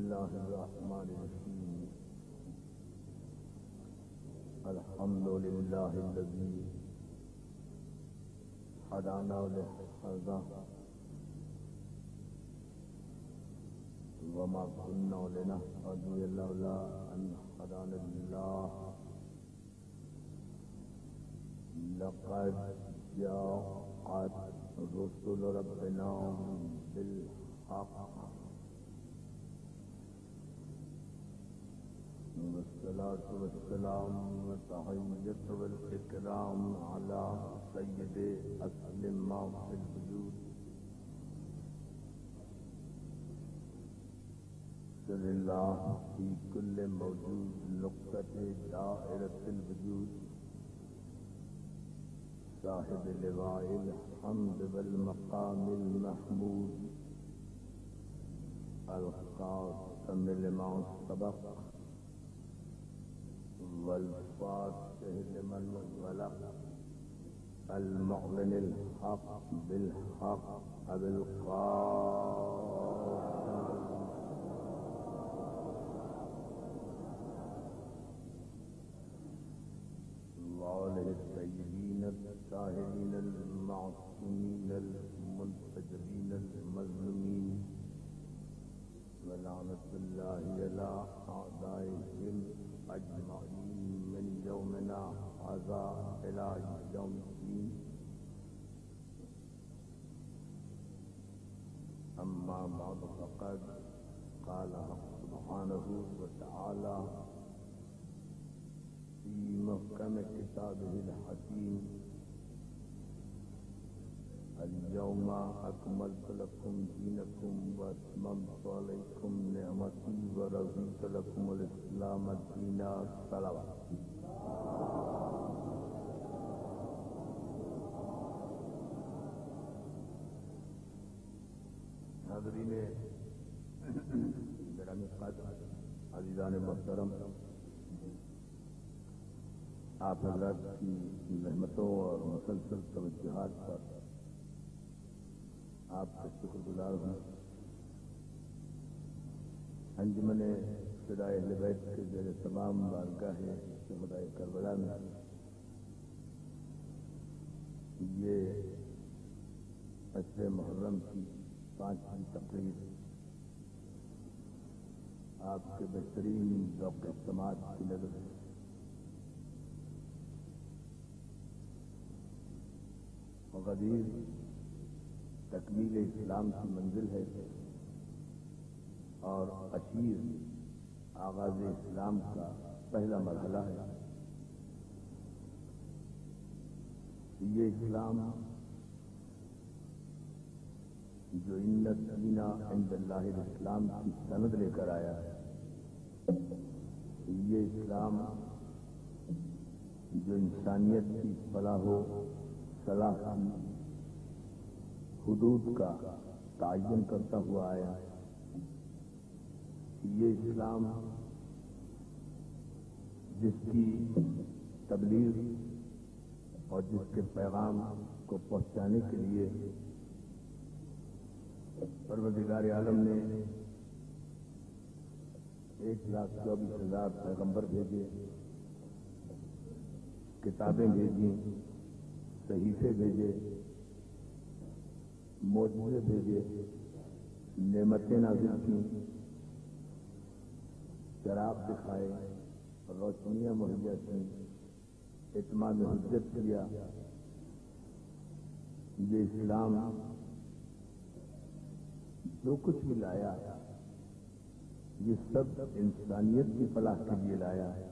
الله الرحمن الرحيم الحمد لله الذي هدانا لهذا وما كنا لنهتدي لولا أن هدانا الله لقد جاءت رسل ربنا بالحق والصلاة والسلام والتحية والإكرام على سيد أصل ما في الوجود سر الله في كل موجود نقطة دائرة الوجود صاحب لواء الحمد والمقام المحمود القاسم لما سبق والفاتح لمن غلق المعلن الحق بالحق وآله الطيبين الطاهرين المعصومين المنتجبين المظلومين ولعنة الله على أعدائهم أجمعين من يومنا هذا إلى يوم الدين. أما بعد فقد قال سبحانه وتعالى في محكم كتابه الحكيم اليوم أكملت لكم دينكم وأتممت عليكم نعمتي ورضيت لكم الإسلام دينا. صلوات. حاضرین گرامی قدر عزیزان محترم، آپ حضرات کی رحمتوں اور مسلسل توجہات پر آپ کا شکر گزار ہوں۔ انجمن فدائے اہل بیت کے زیر تمام بارگاہ شہدائے کربلا میں یہ 10 محرم کی 5ویں تقریر آپ کے بہترین ذوق سماعت کی نظر ہے۔ غدیر تکمیل اسلام کی منزل ہے اور عشیر آغاز اسلام کا پہلا مرحلہ ہے۔ یہ اسلام جو ان الدین عند اللہ الاسلام کی سند لے کر آیا ہے، یہ اسلام جو انسانیت کی فلاح و صلاح کی حدود کا تعین کرتا ہوا آیا ہے، یہ اسلام جس کی تبلیغ اور جس کے پیغام کو پہنچانے کے لیے پروردگار عالم نے 1,24,000 پیغمبر بھیجے، کتابیں بھیجیں، صحیفے بھیجے، معجزے بھیجے، نعمتیں نازل کی، چراغ دکھائے، روشنیاں مہیا کی، اتمام حجت کیا۔ یہ اسلام جو کچھ بھی لایا یہ سب انسانیت کی فلاح کے لیے لایا ہے،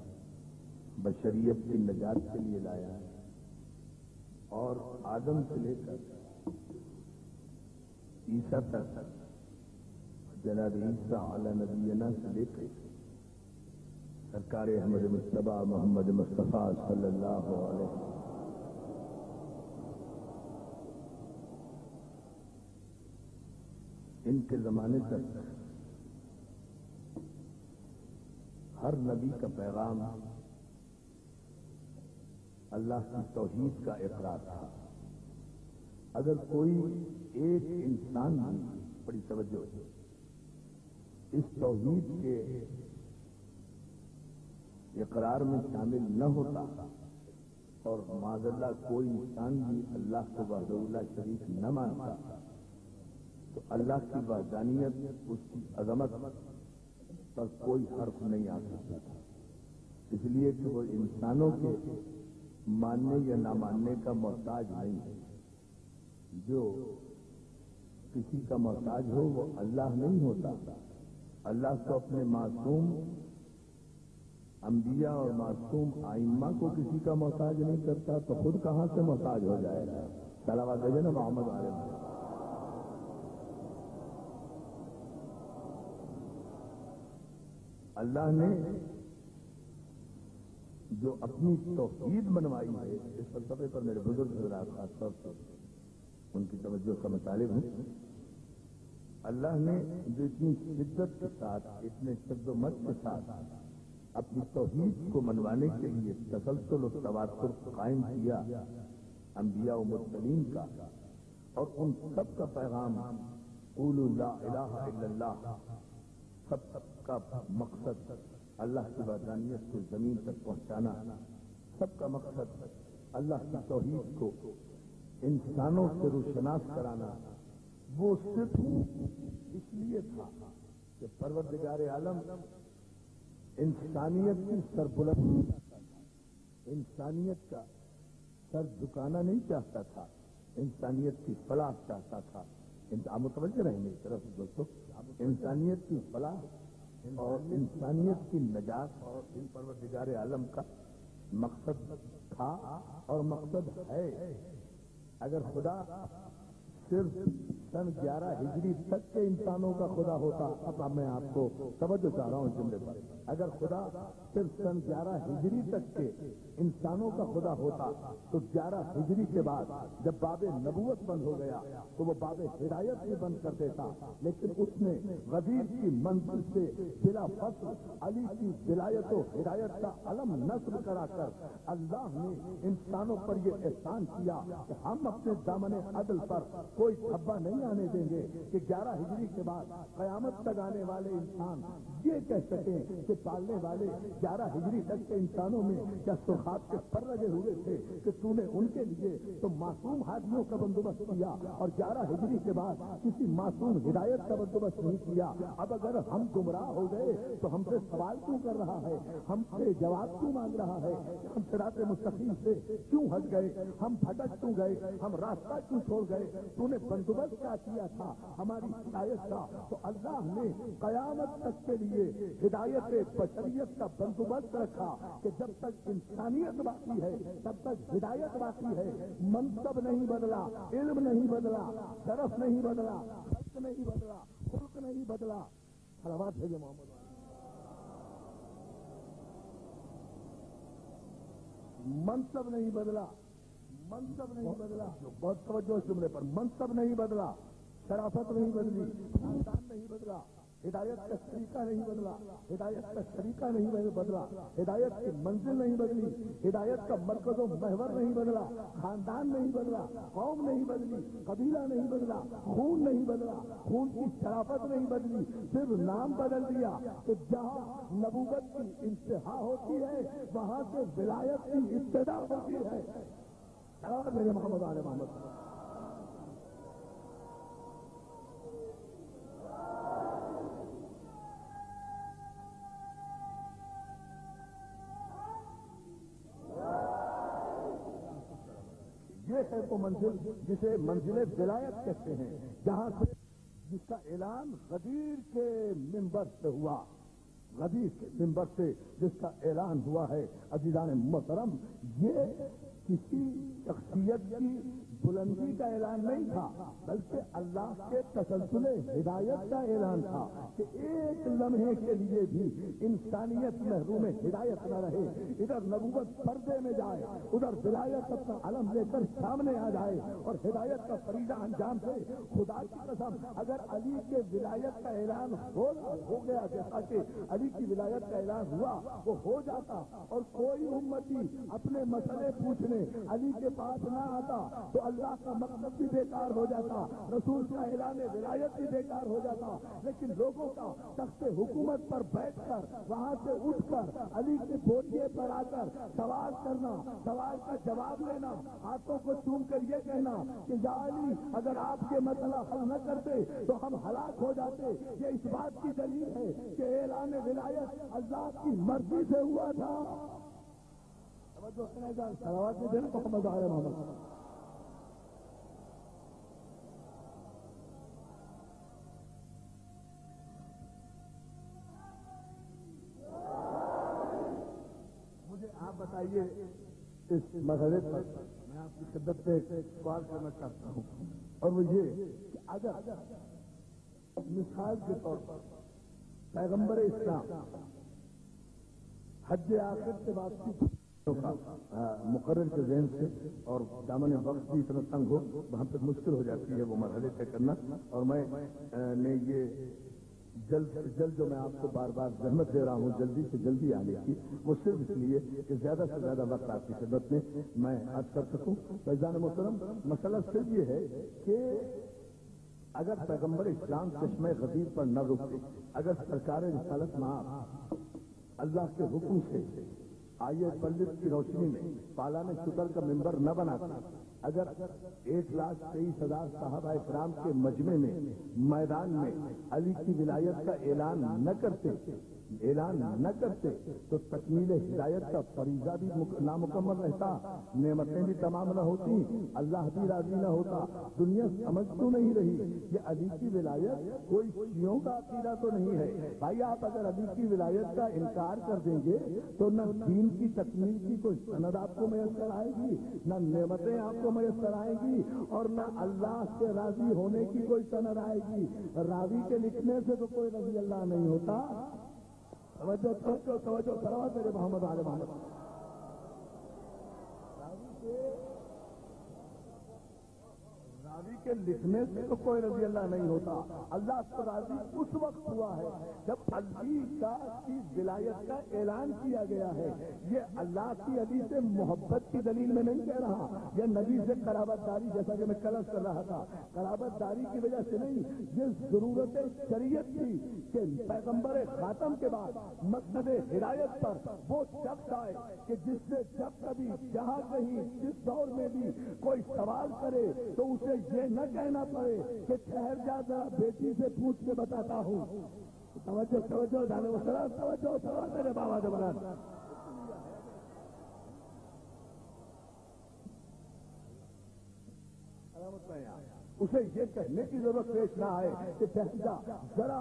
بشریت کی نجات کے لیے لایا ہے، اور آدم سے لے کر عیسیٰ تک، جناب عیسیٰ علی نبینا سے لے کر سرکار احمد مصطفیٰ محمد مصطفیٰ صلی اللہ علیہ وسلم ان کے زمانے تک ہر نبی کا پیغام اللہ کی توحید کا اقرار تھا۔ اگر کوئی ایک انسان بھی، بڑی توجہ اس توحید کے اقرار میں شامل نہ ہوتا اور معاذ اللہ کوئی انسان بھی اللہ کو وحدہ لا شریک نہ مانتا تو اللہ کی وحدانیت، اس کی عظمت پر کوئی حرف نہیں آ سکتا تھا، اس لیے کہ وہ انسانوں کے ماننے یا نہ ماننے کا محتاج نہیں ہے۔ جو کسی کا محتاج ہو وہ اللہ نہیں ہوتا۔ اللہ تو اپنے معصوم انبیاء اور معصوم ائمہ کو کسی کا محتاج نہیں کرتا تو خود کہاں سے محتاج ہو جائے گا؟ صلوات نا محمد علیہ وسلم۔ اللہ نے جو اپنی توحید بنوائی ہے، اس فلسفے پر میرے بزرگ حضرات خاص طور پر ان کی توجہ کا مطالب ہے۔ اللہ نے جو اتنی شدت کے ساتھ، اتنے شد و مت کے ساتھ اپنی توحید کو منوانے کے لیے تسلسل و تواتر قائم کیا انبیاء و مرسلین کا، اور ان سب کا پیغام قولوا لا الہ الا اللہ، سب کا مقصد اللہ کی وحدانیت کو زمین تک پہنچانا، سب کا مقصد اللہ کی توحید کو انسانوں سے روشناس کرانا، وہ صرف اس لیے تھا کہ پروردگار عالم انسانیت کی سربلندی چاہتا تھا، انسانیت کا سر جھکانا نہیں چاہتا تھا، انسانیت کی فلاح چاہتا تھا۔ آپ متوجہ رہیں گے اس طرف دوستو، انسانیت کی فلاح اور انسانیت کی نجات اور ان پروردگار عالم کا مقصد تھا اور مقصد ہے۔ اگر خدا صرف سن 11 ہجری تک کے انسانوں کا خدا ہوتا، اب میں آپ کو توجہ چاہ رہا ہوں اس جملے پر، اگر خدا صرف سن 11 ہجری تک کے انسانوں کا خدا ہوتا تو 11 ہجری کے بعد جب باب نبوت بند ہو گیا تو وہ باب ہدایت بھی بند کر دیتا، لیکن اس نے غدیر کی منزل سے بلا فصل علی کی ولایت و ہدایت کا علم نصب کرا کر اللہ نے انسانوں پر یہ احسان کیا کہ ہم اپنے دامن عدل پر کوئی دھبا نہیں آنے دیں گے کہ 11 ہجری کے بعد قیامت تک آنے والے انسان یہ کہہ سکیں کہ پالنے والے 11 ہجری تک کے انسانوں میں کیا سرخاب کے پر لگے ہوئے تھے کہ تو نے ان کے لیے تو معصوم حاجیوں کا بندوبست کیا اور 11 ہجری کے بعد کسی معصوم ہدایت کا بندوبست نہیں کیا۔ اب اگر ہم گمراہ ہو گئے تو ہم سے سوال کیوں کر رہا ہے، ہم سے جواب کیوں مانگ رہا ہے، ہم صراط مستقیم سے کیوں ہٹ گئے، ہم بھٹک کیوں گئے، ہم راستہ کیوں چھوڑ گئے؟ تو نے بندوبست کیا کیا تھا ہماری ہدایت کا؟ تو اللہ نے قیامت تک کے لیے ہدایت بشریت کا بندوبست رکھا کہ جب تک انسانیت باقی ہے تب تک ہدایت باقی ہے۔ منصب نہیں بدلا، علم نہیں بدلا، شرف نہیں بدلا، حق نہیں بدلا، خلق نہیں بدلا۔ صلوات ہے محمد۔ منصب نہیں بدلا، منصب نہیں بدلا، بہت توجہ اس جملے پر، منصب نہیں بدلا، شرافت نہیں بدلی، خاندان نہیں بدلا، ہدایت کا طریقہ نہیں بدلا، ہدایت کا طریقہ نہیں بدلا، ہدایت کی منزل نہیں بدلی، ہدایت کا مرکز و محور نہیں بدلا، خاندان نہیں بدلا، قوم نہیں بدلی، قبیلہ نہیں بدلا، خون نہیں بدلا، خون کی شرافت نہیں بدلی، صرف نام بدل دیا کہ جہاں نبوت کی انتہا ہوتی ہے وہاں سے ولایت کی ابتدا ہوتی ہے۔ میرے محمد آل محمد۔ یہ ہے تو منزل جسے منزل ولایت کہتے ہیں، جہاں سے جس کا اعلان غدیر کے منبر سے ہوا، غدیر کے منبر سے جس کا اعلان ہوا ہے۔ عزیزان محترم، یہ کسی شخصیت کی بلندی کا اعلان نہیں تھا بلکہ اللہ کے تسلسل ہدایت کا اعلان تھا کہ ایک لمحے کے لیے بھی انسانیت محروم ہدایت نہ رہے، ادھر نبوت پردے میں جائے، ادھر ولایت اپنا علم لے کر سامنے آ جائے اور ہدایت کا فریضہ انجام دے۔ خدا کی قسم اگر علی کے ولایت کا اعلان ہو گیا، جیسا کہ علی کی ولایت کا اعلان ہوا، وہ ہو جاتا اور کوئی امتی اپنے مسئلے پوچھنے علی کے پاس نہ آتا تو اللہ کا مقصد بھی بیکار ہو جاتا، رسول کا اعلان ولایت بھی بیکار ہو جاتا۔ لیکن لوگوں کا تخت حکومت پر بیٹھ کر، وہاں سے اٹھ کر علی کے پوٹیے پر آ کر سوال کرنا، سوال کا جواب لینا، ہاتھوں کو چوم کر یہ کہنا کہ یا علی اگر آپ یہ مسئلہ حل نہ کرتے تو ہم ہلاک ہو جاتے، یہ اس بات کی دلیل ہے کہ اعلان ولایت اللہ کی مرضی سے ہوا تھا۔ صلوات دین محمد آل محمد۔ مجھے آپ بتائیے اس مسئلے پر میں آپ کی خدمت پہ سوال کرنا چاہتا ہوں، اور وہ یہ کہ اگر مثال کے طور پر پیغمبر اسلام حج آخر سے واپسی مقرر کے ذہن سے اور دامن وقت بھی اتنا تنگ ہو، وہاں پہ مشکل ہو جاتی ہے وہ مرحلے طے کرنا، اور میں نے یہ جلد سے جلد جو میں آپ کو بار بار زحمت دے رہا ہوں جلدی سے جلدی آنے کی، وہ صرف اس لیے کہ زیادہ سے زیادہ وقت آپ کی خدمت میں عرض کر سکوں۔ فیضان محترم، مسئلہ صرف یہ ہے کہ اگر پیغمبر اسلام چشمہ غدیر پر نہ رکتے، اگر سرکار رسالت مآب اللہ کے حکم سے آئیے پلت کی روشنی میں پالان شکر کا ممبر نہ بناتا، اگر 1,23,000 صحابہ کرام کے مجمع میں میدان میں علی کی ولایت کا اعلان نہ کرتے تو تکمیل ہدایت کا فریضہ بھی نامکمل رہتا، نعمتیں بھی تمام نہ ہوتی، اللہ بھی راضی نہ ہوتا۔ دنیا سمجھ تو نہیں رہی یہ علی کی ولایت کوئی شیعوں کا عقیدہ تو نہیں ہے۔ بھائی آپ اگر علی کی ولایت کا انکار کر دیں گے تو نہ دین کی تکمیل کی کوئی سند آپ کو میسر آئے گی، نہ نعمتیں آپ کو میسر آئے گی، اور نہ اللہ سے راضی ہونے کی کوئی سند آئے گی۔ راضی کے لکھنے سے تو کوئی رضی اللہ نہیں ہوتا۔ توجہ صلوات میرے محمد آل محمد۔ راضی کے لکھنے سے تو کوئی رضی اللہ نہیں ہوتا۔ اللہ کو راضی اس وقت ہوا ہے جب علی کی ولایت کا اعلان کیا گیا ہے۔ یہ اللہ کی علی سے محبت کی دلیل میں نہیں کہہ رہا، یہ نبی سے قرابت داری، جیسا کہ میں کلس کر رہا تھا، قرابت داری کی وجہ سے نہیں، یہ ضرورت شریعت تھی کہ پیغمبر خاتم کے بعد مقصد ہدایت پر وہ شخص آئے کہ جس سے جب کبھی جہاں کہیں جس دور میں بھی کوئی سوال کرے تو اسے یہ نہ کہنا پڑے کہ ٹھہر جا ذرا بیٹی سے پوچھ کے بتاتا ہوں۔ توجہ جانے وسلام، توجہ میرے بابا جبران۔ اسے یہ کہنے کی ضرورت پیش نہ آئے کہ ٹھہر جا ذرا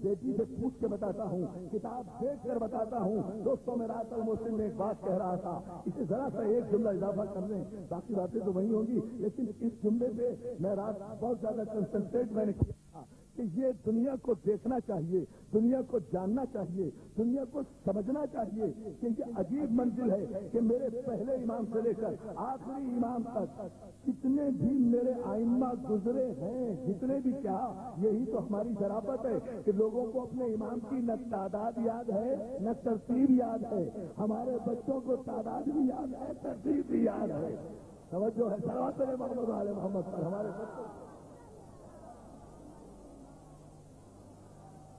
بیٹی سے پوچھ کے بتاتا ہوں، کتاب دیکھ کر بتاتا ہوں۔ دوستوں میں رات المسلم میں ایک بات کہہ رہا تھا، اسے ذرا سا ایک جملہ اضافہ کر لیں، باقی باتیں تو وہی ہوں گی، لیکن اس جملے پہ میں رات بہت زیادہ کنسنٹریٹ میں نے کیا تھا کہ یہ دنیا کو دیکھنا چاہیے، دنیا کو جاننا چاہیے، دنیا کو سمجھنا چاہیے کہ یہ عجیب منزل ہے کہ میرے پہلے امام سے لے کر آخری امام تک جتنے بھی میرے آئمہ گزرے ہیں، جتنے بھی کیا، یہی تو ہماری شرافت ہے کہ لوگوں کو اپنے امام کی نہ تعداد یاد ہے نہ ترتیب یاد ہے۔ ہمارے بچوں کو تعداد بھی یاد ہے، ترتیب بھی یاد ہے۔ توجہ ہے صلوات محمد آل محمد پر ہمارے بچوں۔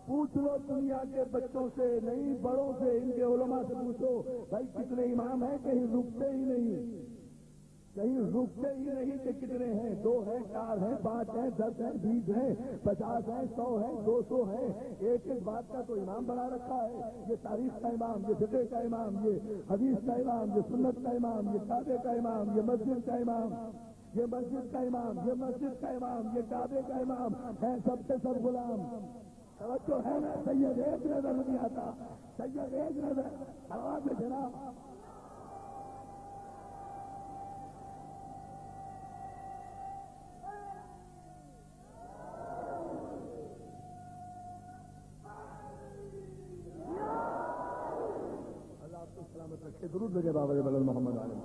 پوچھ لو دنیا کے بچوں سے، نہیں بڑوں سے، ان کے علماء سے پوچھو بھائی کتنے امام ہیں، کہیں رکتے ہی نہیں، کہیں رکتے ہی نہیں کہ کتنے ہیں، 2 ہیں، 4 ہیں، 5 ہیں، 10 ہیں، 20 ہیں، 50 ہیں، 100 ہیں، 200 ہیں۔ ایک ایک بات کا تو امام بنا رکھا ہے، یہ تاریخ کا امام، یہ فقہ کا امام، یہ حدیث کا امام، یہ سنت کا امام، یہ کعبے کا امام، یہ مسجد کا امام، یہ مسجد کا امام، یہ مسجد کا امام، یہ کعبے کا امام ہے، سب سے سب غلام۔ توجہ ہے نا، سید ایک نظر نہیں آتا، سید ایک نظر آواز میں جناب۔ اللہ آپ کو سلامت رکھے، درود لگے بابا بلال محمد عالم۔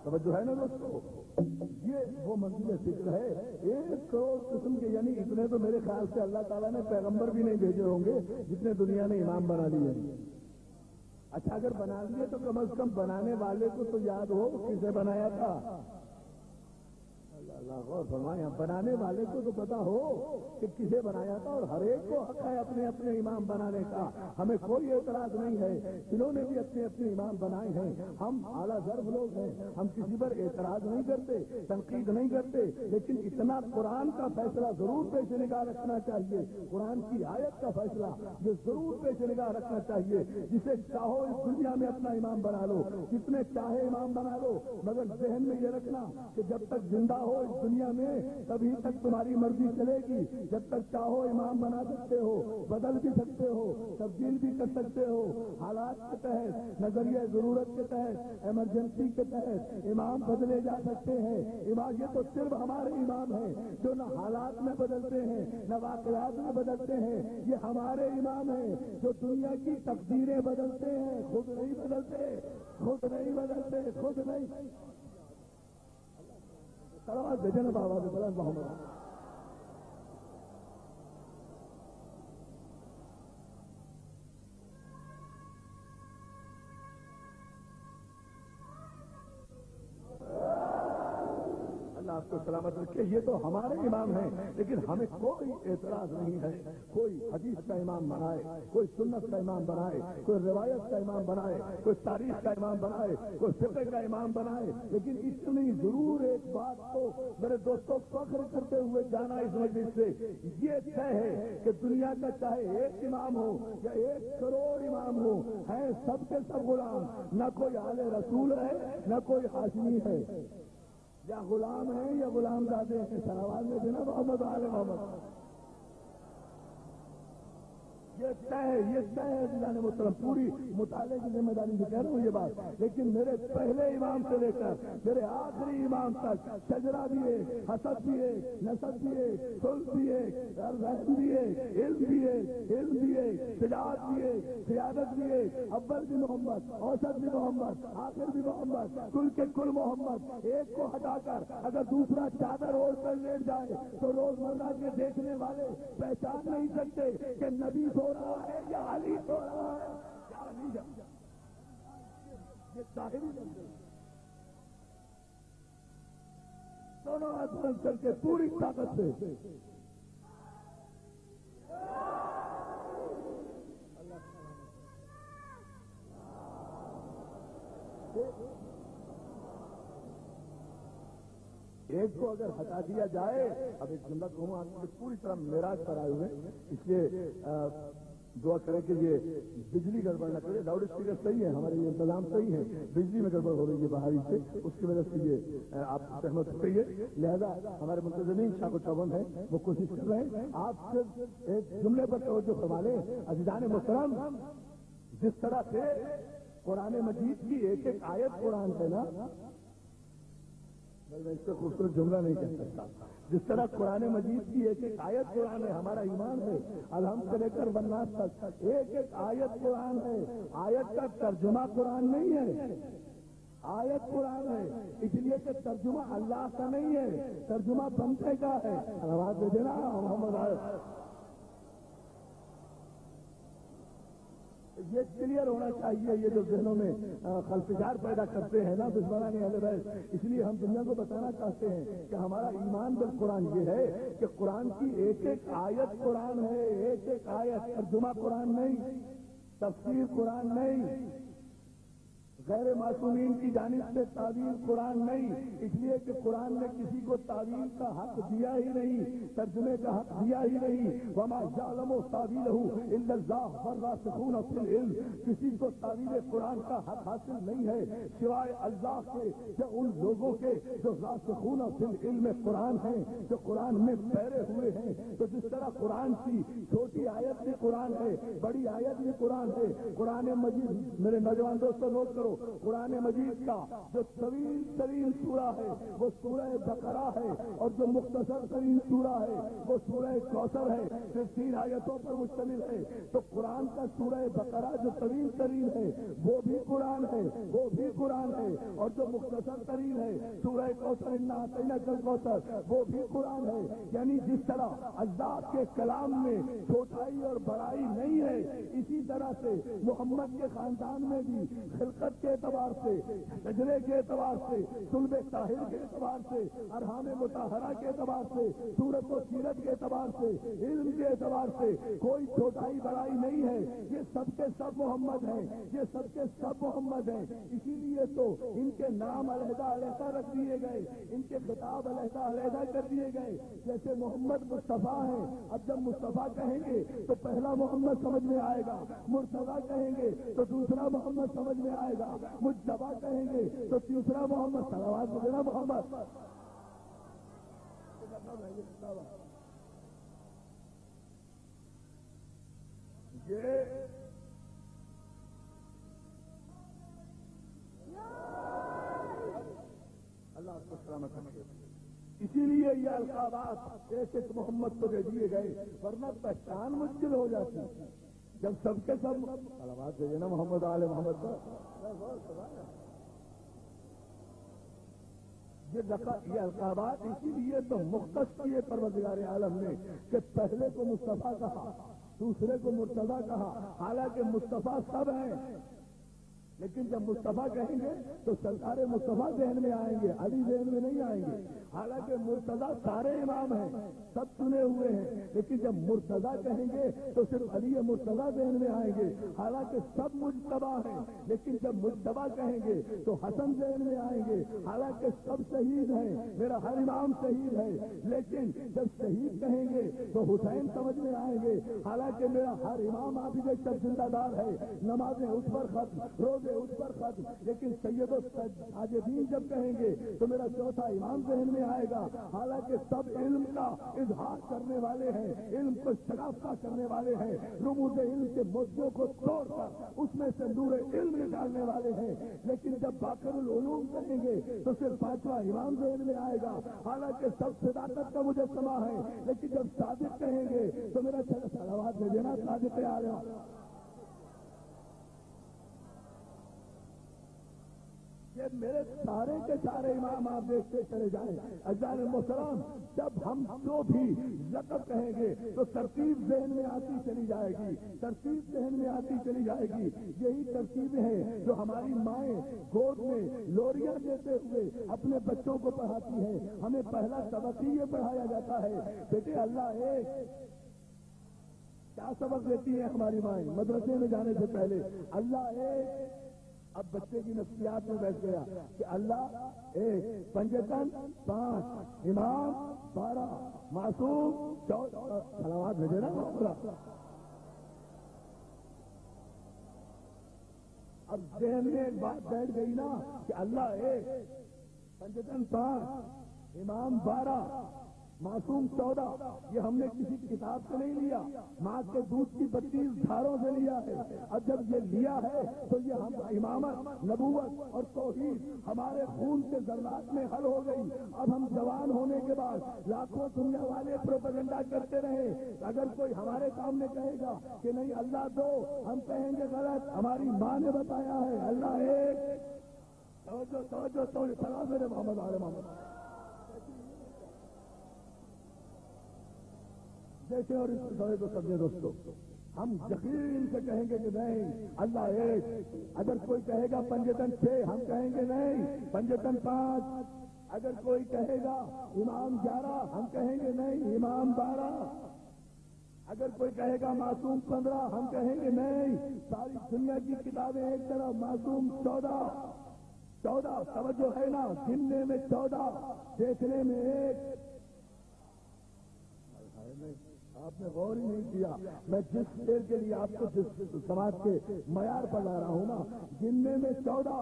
توجہ ہے نا دوستو، یہ وہ منزل فکر ہے 1 کروڑ قسم کے، یعنی اتنے تو میرے خیال سے اللہ تعالیٰ نے پیغمبر بھی نہیں بھیجے ہوں گے جتنے دنیا نے امام بنا لیے۔ اچھا اگر بنا لیے تو کم از کم بنانے والے کو تو یاد ہو کسے بنایا تھا. اللہ غور فرمائیں, بنانے والے کو تو پتا ہو کہ کسے بنایا تھا, اور ہر ایک کو حق ہے اپنے اپنے امام بنانے کا. ہمیں کوئی اعتراض نہیں ہے, جنہوں نے بھی اپنے اپنے امام بنائے ہیں. ہم اعلیٰ ضرب لوگ ہیں, ہم کسی پر اعتراض نہیں کرتے, تنقید نہیں کرتے, لیکن اتنا قرآن کا فیصلہ ضرور پیش نگاہ رکھنا چاہیے. قرآن کی آیت کا فیصلہ یہ ضرور پیش نگاہ رکھنا چاہیے. جسے چاہو اس دنیا میں اپنا امام بنا لو, جتنے چاہے امام بنا لو, مگر ذہن میں یہ رکھنا کہ جب تک زندہ ہو اس دنیا میں تبھی تک تمہاری مرضی چلے گی. جب تک چاہو امام بنا سکتے ہو, بدل بھی سکتے ہو, تبدیل بھی کر سکتے ہو. حالات کے تحت, نظریہ ضرورت کے تحت, ایمرجنسی کے تحت امام بدلے جا سکتے ہیں. امام یہ تو صرف ہمارے امام ہیں جو نہ حالات میں بدلتے ہیں نہ واقعات میں بدلتے ہیں. یہ ہمارے امام ہیں جو دنیا کی تقدیریں بدلتے ہیں, خود نہیں بدلتے, خود نہیں بدلتے, خود نہیں. سلامت بھیجن بابا بلند محمد. آپ کو سلامت رکھے. یہ تو ہمارے امام ہیں, لیکن ہمیں کوئی اعتراض نہیں ہے. کوئی حدیث کا امام بنائے, کوئی سنت کا امام بنائے, کوئی روایت کا امام بنائے, کوئی تاریخ کا امام بنائے, کوئی فقہ کا امام بنائے, لیکن اتنی ضرور ایک بات کو میرے دوستوں فخر کرتے ہوئے جانا اس مجلس سے یہ طے ہے کہ دنیا کا چاہے ایک امام ہو یا 1 کروڑ امام ہو, ہیں سب کے سب غلام. نہ کوئی آل رسول ہے نہ کوئی ہاشمی ہے, یا غلام ہیں یا غلام زادے ہیں. سلوات میں دینا محمد آل محمد. یہ طے ہے جناب محترم, پوری مطالعے کی ذمہ داری سے کہہ رہا ہوں یہ بات. لیکن میرے پہلے امام سے لے کر میرے آخری امام تک شجرا بھی ہے, حسد بھی ہے, نسب بھی ہے, سلط بھی ہے, رحم بھی ہے, علم بھی ہے, علم بھی ہے, شجاعت بھی ہے, سیادت بھی ہے. اول بھی محمد, اوسط بھی محمد, آخر بھی محمد, کل کے کل محمد. ایک کو ہٹا کر اگر دوسرا چادر اوڑھ کر لیٹ جائے تو روزمرہ کے دیکھنے والے پہچان نہیں سکتے کہ نبی سو رہا ہے یا علی سو رہا ہے یا علی. یہ ظاہری بندے دونوں ہاتھ بند کر کے پوری طاقت سے ایک کو اگر ہٹا دیا جائے. اب ایک جملہ کہوں, آپ پوری طرح معراج پر آئے ہوئے, اس لیے دعا کریں کہ یہ بجلی گڑبڑ نہ کرے. لاؤڈ اسپیکر صحیح ہے, ہمارے یہ انتظام صحیح ہے, بجلی میں گڑبڑ ہو رہی ہے باہری سے, اس کی وجہ سے یہ آپ سہمت ہو رہی ہے. لہذا ہمارے منتظمین شاہ کو چوبند ہیں, وہ کوشش کر رہے ہیں. آپ صرف ایک جملے پر توجہ فرما لیں. عزیزان محترم, جس طرح سے قرآن مجید کی ایک ایک آیت قرآن ہے نا, میں اس سے خوبصورت جملہ نہیں کہہ سکتا. جس طرح قرآن مجید کی ایک ایک آیت قرآن ہے, ہمارا ایمان ہے الحمد سے لے کر والناس تک ایک ایک آیت قرآن ہے. آیت کا ترجمہ قرآن نہیں ہے, آیت قرآن ہے. اس لیے کہ ترجمہ اللہ کا نہیں ہے, ترجمہ بندے کا ہے. آواز دے دینا محمد. یہ کلیئر ہونا چاہیے. یہ جو ذہنوں میں خلفشار پیدا کرتے ہیں نا دشمنان اہل بیت, اس لیے ہم دنیا کو بتانا چاہتے ہیں کہ ہمارا ایمان بالقرآن یہ ہے کہ قرآن کی ایک ایک آیت قرآن ہے, ایک ایک آیت. ترجمہ قرآن نہیں, تفسیر قرآن نہیں, غیر معصومین کی جانب سے تعویل قرآن نہیں. اس لیے کہ قرآن نے کسی کو تعویل کا حق دیا ہی نہیں, ترجمے کا حق دیا ہی نہیں. وما یعلم تاویلہ الا اللہ والراسخون فی العلم. کسی کو تعویل قرآن کا حق حاصل نہیں ہے سوائے اللہ کے یا ان لوگوں کے جو راسخون فی العلم قرآن ہیں, جو قرآن میں پیرے ہوئے ہیں. تو جس طرح قرآن کی چھوٹی آیت بھی قرآن ہے, بڑی آیت بھی قرآن ہے. قرآن مجید, میرے نوجوان دوستوں نوٹ کرو, قرآن مجید کا جو طویل ترین سورہ ہے وہ سورہ بقرہ ہے، اور جو مختصر ترین سورہ ہے وہ سورہ کوثر ہے، صرف 3 آیتوں پر مشتمل ہے۔ تو قرآن کا سورہ بقرہ جو طویل ترین ہے وہ بھی قرآن ہے، وہ بھی قرآن ہے، اور جو مختصر ترین ہے سورہ کوثر انا اعطیناک الکوثر وہ بھی قرآن ہے۔ یعنی جس طرح اللہ کے کلام میں چھوٹائی اور بڑائی نہیں ہے، اسی طرح سے محمد کے خاندان میں بھی خلقت کے اعتبار سے، شجرے کے اعتبار سے، صلب طاہر کے اعتبار سے، ارحام مطہرہ کے اعتبار سے، صورت و سیرت کے اعتبار سے، علم کے اعتبار سے کوئی چھوٹائی بڑائی نہیں ہے۔ یہ سب کے سب محمد ہیں، یہ سب کے سب محمد ہیں۔ اسی لیے تو ان کے نام علیحدہ علیحدہ رکھ دیے گئے، ان کے خطاب علیحدہ علیحدہ کر دیے گئے۔ جیسے محمد مصطفیٰ ہیں، اب جب مصطفیٰ کہیں گے تو پہلا محمد سمجھ میں آئے گا، مرتضیٰ کہیں گے تو دوسرا محمد سمجھ میں آئے گا، مجتبیٰ کہیں گے تو تیسرا محمد، صلوات وغیرہ محمد۔ یہ اللہ آپ کو سلامت رکھے۔ اسی لیے یہ القابات ایک ایک محمد کو دے دیے گئے، ورنہ پہچان مشکل ہو جاتی جب سب کے سب صلوات دے نا محمد آل محمد پر۔ یہ القابات اسی لیے تو مختص کیے پروردگار عالم نے کہ پہلے کو مصطفیٰ کہا، دوسرے کو مرتضیٰ کہا، حالانکہ مصطفیٰ سب ہیں، لیکن جب مصطفیٰ کہیں گے تو سرکار مصطفیٰ ذہن میں آئیں گے، علی ذہن میں نہیں آئیں گے۔ حالانکہ مرتضیٰ سارے امام ہیں، سب چنے ہوئے ہیں، لیکن جب مرتضیٰ کہیں گے تو صرف علی مرتضیٰ ذہن میں آئیں گے۔ حالانکہ سب مجتبیٰ ہیں، لیکن جب مجتبیٰ کہیں گے تو حسن ذہن میں آئیں گے۔ حالانکہ سب شہید ہیں، میرا ہر امام شہید ہے، لیکن جب شہید کہیں گے تو حسین سمجھ میں آئیں گے۔ حالانکہ میرا ہر امام آپ ہی تک زندہ دار ہے، نمازیں اس پر ختم، روزے اس پر ختم، لیکن سید الساجدین جب کہیں گے تو میرا چوتھا امام ذہن میں آئے گا۔ حالانکہ سب علم کا اظہار کرنے والے ہیں، علم کو شناختہ کرنے والے ہیں، رموز علم کے موضوع کو توڑ کر اس میں سے نور علم نکالنے والے ہیں، لیکن جب باقر العلوم کہیں گے تو صرف پانچواں امام ذہن میں آئے گا۔ حالانکہ سب صداقت کا مجسمہ ہے، لیکن جب صادق کہیں گے تو میرا صلوات دے دینا صادق عالم۔ یہ میرے سارے کے سارے امام آپ دیکھتے چلے جائیں۔ عزیزان محترم، جب ہم جو بھی لقب کہیں گے تو ترتیب ذہن میں آتی چلی جائے گی، ترتیب ذہن میں آتی چلی جائے گی۔ یہی ترتیبیں ہیں جو ہماری مائیں گود میں لوریاں دیتے ہوئے اپنے بچوں کو پڑھاتی ہیں۔ ہمیں پہلا سبق ہی یہ پڑھایا جاتا ہے، بیٹے اللہ ایک۔ کیا سبق دیتی ہیں ہماری مائیں مدرسے میں جانے سے پہلے؟ اللہ ایک۔ اب بچے کی نفسیات میں بیٹھ گیا کہ اللہ ایک، پنجتن 5، امام 12، معصوم 14۔ صلوات بھیجے نا۔ اب ذہن میں ایک بات بیٹھ گئی نا کہ اللہ ایک، پنجتن 5، امام 12، معصوم 14۔ یہ ہم نے کسی کتاب سے نہیں لیا، ماں کے دودھ کی 32 دھاروں سے لیا ہے۔ اب جب یہ لیا ہے تو یہ ہم امامت، نبوت اور توحید ہمارے خون کے ذرات میں حل ہو گئی۔ اب ہم جوان ہونے کے بعد لاکھوں دنیا والے پروپیگنڈا کرتے رہے، اگر کوئی ہمارے سامنے کہے گا کہ نہیں اللہ دو، ہم کہیں گے غلط، ہماری ماں نے بتایا ہے اللہ ایک۔ توجہ سلام میرے محمد آل محمد۔ دیکھیں اور اس مسئلے کو سمجھے دوستو، ہم یقین سے کہیں گے کہ نہیں اللہ ایک۔ اگر کوئی کہے گا پنجتن 6، ہم کہیں گے نہیں پنجتن 5۔ اگر کوئی کہے گا امام 11، ہم کہیں گے نہیں امام 12۔ اگر کوئی کہے گا معصوم 15، ہم کہیں گے نہیں۔ ساری دنیا کی کتابیں ایک طرف، معصوم 14۔ توجہ ہے نا، گننے میں 14، دیکھنے میں 1۔ آپ نے غور ہی نہیں کیا، میں جس دیر کے لیے آپ کو جس سماج کے معیار پر لا رہا ہوں نا، گننے میں 14،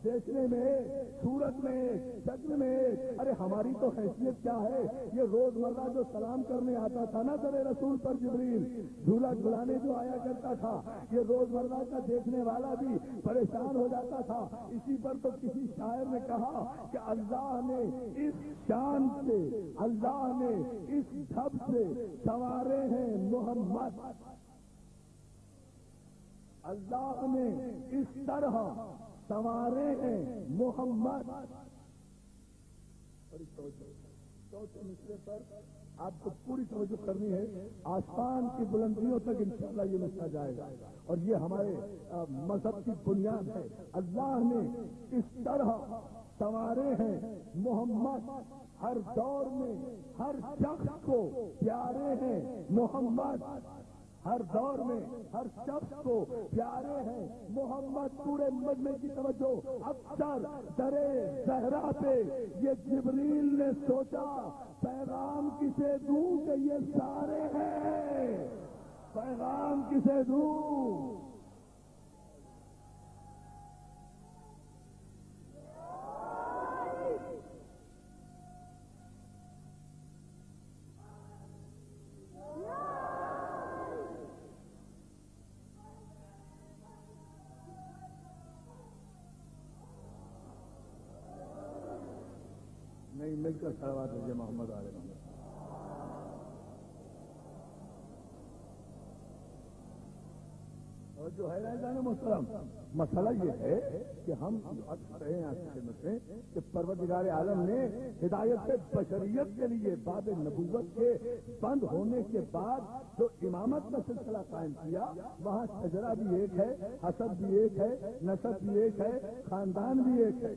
دیکھنے میں ایک، صورت میں ایک، شکل میں ایک، ارے ہماری تو حیثیت کیا ہے؟ یہ روزمرہ جو سلام کرنے آتا تھا نا در رسول پر جبریل، جھولا جھلانے جو آیا کرتا تھا، یہ روزمرہ کا دیکھنے والا بھی پریشان ہو جاتا تھا۔ اسی پر تو کسی شاعر نے کہا کہ اللہ نے اس شان سے، اللہ نے اس ڈھب سے سنوارے ہیں محمد، اللہ نے اس طرح سنوارے ہیں محمد۔ چوتھے مصرے پر آپ کو پوری توجہ کرنی ہے، آسمان کی بلندیوں تک انشاءاللہ یہ مسئلہ جائے گا، اور یہ ہمارے مذہب کی بنیاد ہے۔ اللہ نے اس طرح سنوارے ہیں محمد، ہر دور میں ہر شخص کو پیارے ہیں محمد، ہر دور میں ہر شخص کو پیارے ہیں محمد۔ پورے مجمع کی توجہ، اکثر درے زہرا پہ یہ جبریل نے سوچا پیغام کسے دوں کہ یہ سارے ہیں، پیغام کسے دوں؟ نہیں مل کر سلوات ہے محمد علیہ وسلم۔ اور جو ہے رہے محترم، مسئلہ یہ ہے کہ ہم رہے ہیں خدمت میں کہ پروردگار عالم نے ہدایت بشریت کے لیے باب نبوت کے بند ہونے کے بعد جو امامت کا سلسلہ قائم کیا، وہاں شجرہ بھی ایک ہے، حسب بھی ایک ہے، نسب بھی ایک ہے، خاندان بھی ایک ہے۔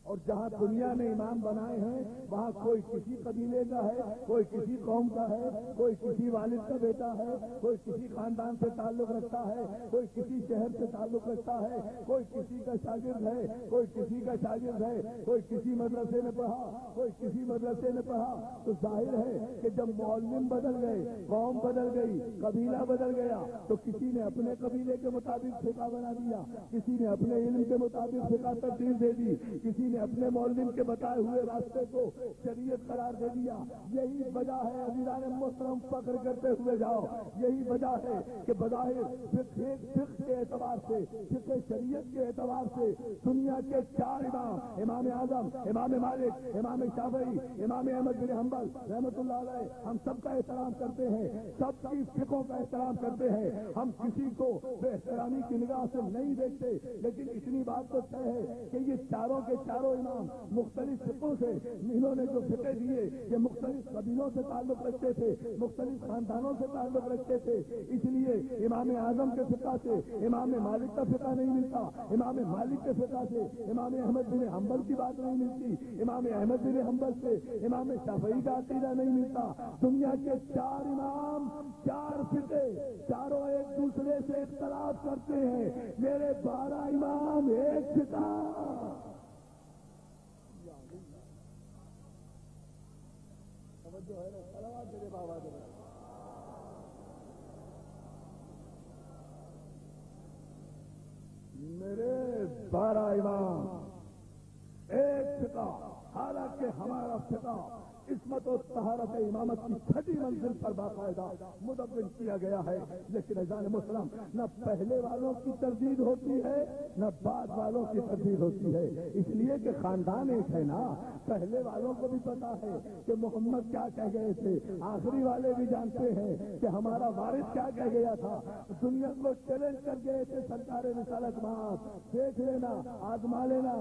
اور جہاں دنیا نے امام بنائے ہیں وہاں کوئی کسی قبیلے کا ہے، کوئی کسی قوم کا ہے، کوئی کسی والد کا بیٹا ہے، کوئی کسی خاندان سے تعلق رکھتا ہے، کوئی کسی شہر سے تعلق رکھتا ہے، کوئی کسی کا شاگرد ہے، کوئی کسی کا شاگرد ہے، کوئی کسی مدرسے میں پڑھا، کوئی کسی مدرسے میں پڑھا۔ تو ظاہر ہے کہ جب معلم بدل گئے، قوم بدل گئی، قبیلہ بدل گیا، تو کسی نے اپنے قبیلے کے مطابق فقہ بنا دیا، کسی نے اپنے علم کے مطابق فقہ ترتیب دے دی، کسی نے اپنے معلم کے بتائے ہوئے راستے کو شریعت قرار دے دیا۔ یہی وجہ ہے عزیزان محترم، فخر کرتے ہوئے جاؤ، یہی وجہ ہے کہ بظاہر فقہ کے اعتبار سے، فقہ شریعت کے اعتبار سے دنیا کے چار امام، امام اعظم، امام مالک، امام شافعی، امام احمد بن حنبل رحمۃ اللہ علیہ، ہم سب کا احترام کرتے ہیں، سب کی فقہوں کا احترام کرتے ہیں، ہم کسی کو بے احترامی کی نگاہ سے نہیں دیکھتے، لیکن اتنی بات تو طے ہے کہ یہ چاروں کے چاروں امام مختلف فقہوں سے، انہوں نے جو فقہ دیے یہ مختلف قبیلوں سے تعلق رکھتے تھے، مختلف خاندانوں سے تعلق رکھتے تھے، اس لیے امام اعظم کے فقہ سے امام مالک کا فقہ نہیں ملتا، امام مالک کے فقہ سے امام احمد بن حنبل کی بات نہیں ملتی، امام احمد بن حنبل سے امام شافعی کا عقیدہ نہیں ملتا۔ دنیا کے چار امام، چار فقہ، چاروں ایک دوسرے سے اختلاف کرتے ہیں، میرے 12 امام ایک فقہ۔ میرے 12 امام ایک فقہ، حالانکہ ہمارا فقہ عصمت و طہارت امامت کی چھٹی منزل پر باقاعدہ مدون کیا گیا ہے، لیکن عزیزان مسلم نہ پہلے والوں کی تردید ہوتی ہے نہ بعد والوں کی تردید ہوتی ہے، اس لیے کہ خاندان ایک ہے نا، پہلے والوں کو بھی پتا ہے کہ محمد کیا کہہ گئے تھے، آخری والے بھی جانتے ہیں کہ ہمارا وارث کیا کہہ گیا تھا، دنیا کو چیلنج کر گئے تھے سرکار رسالت مآب، دیکھ لینا، آزما لینا،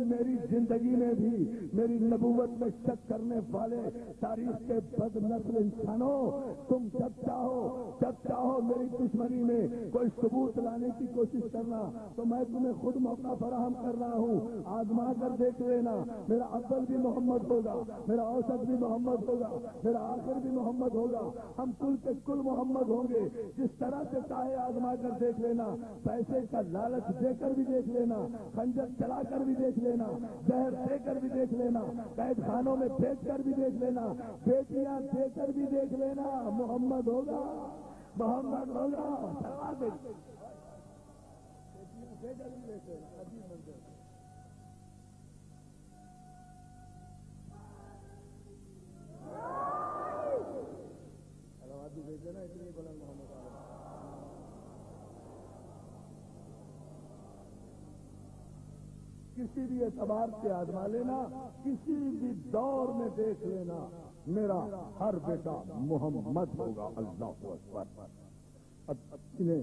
میری زندگی میں بھی میری نبوت میں شک کرنے والے تاریخ کے بد نسل انسانوں، تم جب چاہو میری دشمنی میں کوئی ثبوت لانے کی کوشش کرنا تو میں تمہیں خود موقع فراہم کر رہا ہوں، آزما کر دیکھ لینا، میرا اول بھی محمد ہوگا، میرا اوسط بھی محمد ہوگا، میرا آخر بھی محمد ہوگا، ہم کل کے کل محمد ہوں گے، جس طرح سے چاہے آزما کر دیکھ لینا، پیسے کا لالچ دے کر بھی دیکھ لینا، خنجر چلا کر بھی دیکھ لینا، زہر دے کر بھی دیکھ لینا، قید خانوں میں بیچ کر بھی دیکھ لینا، بیٹیاں دے کر بھی دیکھ لینا، محمد ہوگا، محمد ہوگا۔ کسی بھی اعتبار سے آزما لینا، کسی بھی دور میں دیکھ لینا، میرا ہر بیٹا محمد ہوگا۔ اللہ اکبر۔ انہیں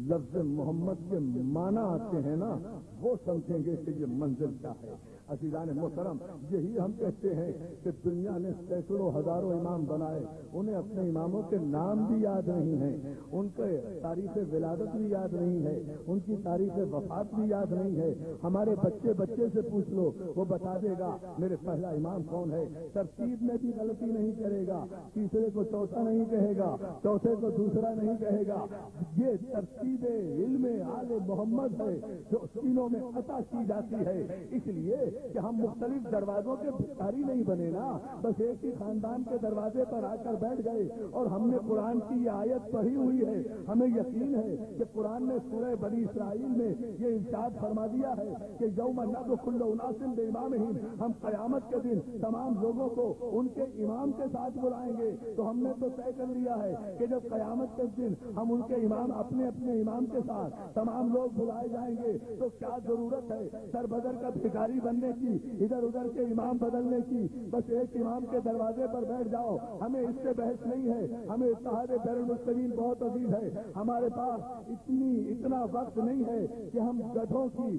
لفظ محمد کے معنی آتے ہیں نا، وہ سمجھیں گے کہ یہ منزل کیا ہے۔ عزیزان محترم، یہی ہم کہتے ہیں کہ دنیا نے سینکڑوں ہزاروں امام بنائے، انہیں اپنے اماموں کے نام بھی یاد نہیں ہیں، ان کے تاریخ ولادت بھی یاد نہیں ہے، ان کی تاریخ وفات بھی یاد نہیں ہے۔ ہمارے بچے سے پوچھ لو، وہ بتا دے گا میرے پہلا امام کون ہے۔ ترتیب میں بھی غلطی نہیں کرے گا، تیسرے کو چوتھا نہیں کہے گا، چوتھے کو دوسرا نہیں کہے گا۔ یہ ترتیب علم آل محمد ہے جو سینوں میں عطا کی جاتی ہے۔ اس لیے کہ ہم مختلف دروازوں کے بھکاری نہیں بنے نا، بس ایک ہی خاندان کے دروازے پر آ کر بیٹھ گئے اور ہم نے قرآن کی یہ آیت پڑھی ہوئی ہے۔ ہمیں یقین ہے کہ قرآن نے سورہ بنی اسرائیل میں یہ ارشاد فرما دیا ہے کہ یوم ندعو کل اناس بامامہم، ہم قیامت کے دن تمام لوگوں کو ان کے امام کے ساتھ بلائیں گے۔ تو ہم نے تو طے کر لیا ہے کہ جب قیامت کے دن ہم ان کے امام اپنے امام کے ساتھ تمام لوگ بلائے جائیں گے تو کیا ضرورت ہے سر بدر کا بھکاری بننے کی، ادھر ادھر کے امام بدلنے کی؟ بس ایک امام کے دروازے پر بیٹھ جاؤ۔ ہمیں اس سے بحث نہیں ہے، ہمیں اتحاد بین المسلمین بہت عزیز ہے۔ ہمارے پاس اتنا وقت نہیں ہے کہ ہم گدھوں کی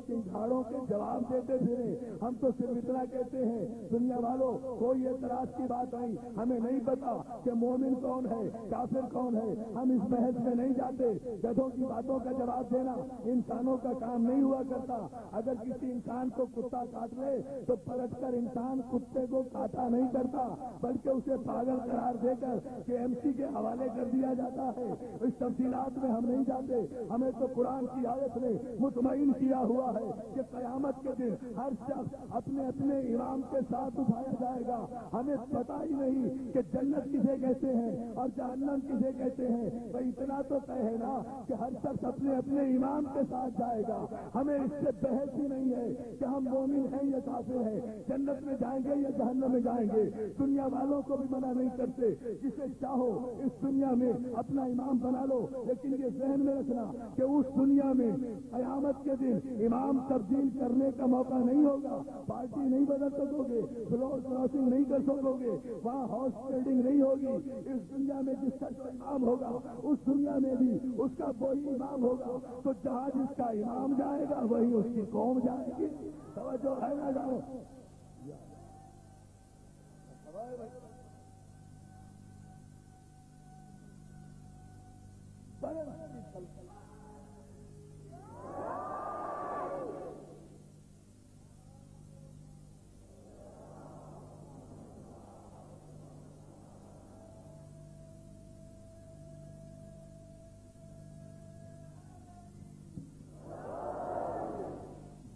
سنگھاڑوں کے جواب دیتے پھریں۔ ہم تو صرف اتنا کہتے ہیں دنیا والوں کوئی اعتراض کی بات نہیں، ہمیں نہیں پتا کہ مومن کون ہے کافر کون ہے، ہم اس بحث میں نہیں جاتے۔ گدھوں کی باتوں کا جواب دینا انسانوں کا کام نہیں ہوا کرتا۔ اگر کسی انسان کو کتا کاٹ لے تو پلٹ کر انسان کتے کو کاٹا نہیں کرتا، بلکہ اسے پاگل قرار دے کر KMC کے حوالے کر دیا جاتا ہے۔ اس تفصیلات میں ہم نہیں جاتے، ہمیں تو قرآن کی آیت نے مطمئن کیا ہوا ہے کہ قیامت کے دن ہر شخص اپنے امام کے ساتھ اٹھایا جائے گا۔ ہمیں پتا ہی نہیں کہ جنت کسے کہتے ہیں اور جہنم کسے کہتے ہیں، تو اتنا تو طے ہے نا کہ ہر شخص اپنے امام کے ساتھ جائے گا۔ ہمیں اس سے بحث ہی نہیں ہے کہ ہم مومن ہیں یا کافر ہیں، جنت میں جائیں گے یا جہنم میں جائیں گے۔ دنیا والوں کو بھی منع نہیں کرتے، جسے چاہو اس دنیا میں اپنا امام بنا لو، لیکن یہ ذہن میں رکھنا کہ اس دنیا میں قیامت کے دن امام تبدیل کرنے کا موقع نہیں ہوگا۔ پارٹی نہیں بدل سکو گے، فلور کراسنگ نہیں کر سکو گے، وہاں ہاؤس ٹریڈنگ نہیں ہوگی۔ اس دنیا میں جس کا امام ہوگا اس دنیا میں بھی اس کا وہی امام ہوگا۔ تو جہاں جس کا امام جائے گا وہی اس کی قوم جائے گی۔ توجہ ہے نہ جاؤ۔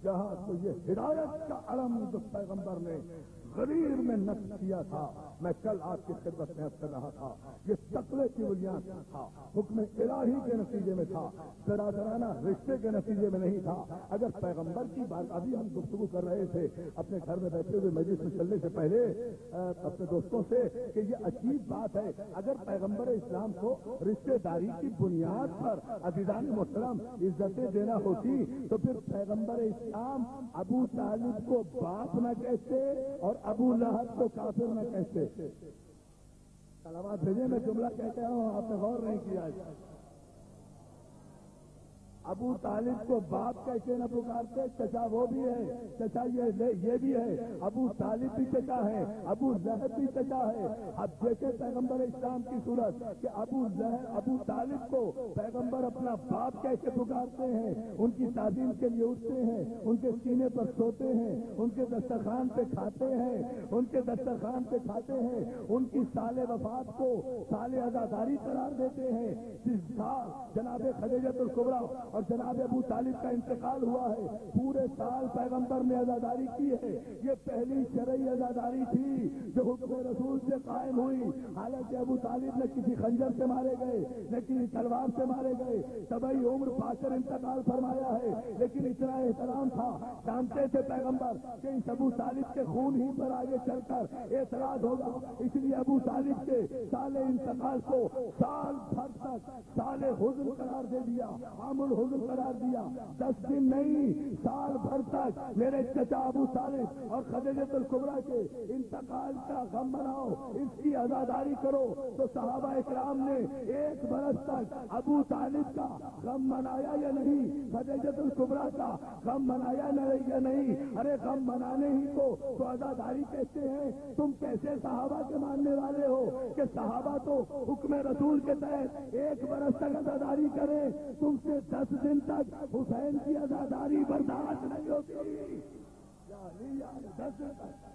جہاں تو یہ ہدایت کا علم جو پیغمبر نے غریر میں نصب کیا تھا، میں کل آپ کی خدمت میں عرض کر رہا تھا، یہ تقوی کی بنیاد تھا، حکم الہی کے نتیجے میں تھا، برادرانہ رشتے کے نتیجے میں نہیں تھا۔ اگر پیغمبر کی بات، ابھی ہم گفتگو کر رہے تھے اپنے گھر میں بیٹھے ہوئے مجلس میں چلنے سے پہلے اپنے دوستوں سے کہ یہ عجیب بات ہے، اگر پیغمبر اسلام کو رشتے داری کی بنیاد پر عزیزان محترم عزتیں دینا ہوتی تو پھر پیغمبر اسلام ابو طالب کو باپ نہ کہتے اور ابو لہب کو کافر نہ کہتے۔ سلامات بھیجے، میں جملہ کہتا ہوں، آپ نے غور نہیں کیا۔ ابو طالب کو باپ کہہ کے نہ پکارتے، چچا وہ بھی ہے، چچا یہ بھی ہے، ابو طالب بھی چچا ہے، ابو لہب بھی چچا ہے۔ اب دیکھیں پیغمبر اسلام کی صورت کہ ابو طالب کو پیغمبر اپنا باپ کہہ کے پکارتے ہیں، ان کی تعظیم کے لیے اٹھتے ہیں، ان کے سینے پر سوتے ہیں، ان کے دسترخوان پہ کھاتے ہیں، ان کی سال وفات کو سال عزاداری قرار دیتے ہیں۔ جناب خدیجہ الکبریٰ اور جناب ابو طالب کا انتقال ہوا ہے، پورے سال پیغمبر نے عزاداری کی ہے۔ یہ پہلی شرعی عزاداری تھی جو حکم رسول سے قائم ہوئی۔ حالانکہ ابو طالب نہ کسی خنجر سے مارے گئے، نہ لیکن تلوار سے مارے گئے، تبھی عمر پا کر انتقال فرمایا ہے، لیکن اتنا احترام تھا، جانتے تھے پیغمبر کہ اس ابو طالب کے خون ہی پر آگے چل کر اعتراض ہوگا، اس لیے ابو طالب کے سال انتقال کو سال بھر تک سال حزن قرار دے دیا، عام الحزن قرار دیا۔ 10 دن نہیں، سال بھر تک میرے چچا ابو طالب اور خدیجہ الکبریٰ کے انتقال کا غم مناؤ، اس کی عزاداری کرو۔ تو صحابہ اکرام نے 1 برس تک ابو طالب کا غم منایا یا نہیں، خدیجہ الکبریٰ کا غم منایا یا نہیں؟ ارے غم منانے ہی کو تو عزاداری کہتے ہیں۔ تم کیسے صحابہ کے ماننے والے ہو کہ صحابہ تو حکم رسول کے تحت 1 برس تک عزاداری کریں، تم سے 10 دن تک حسین کی عزاداری برداشت نہیں ہوتی؟ 10 دن تک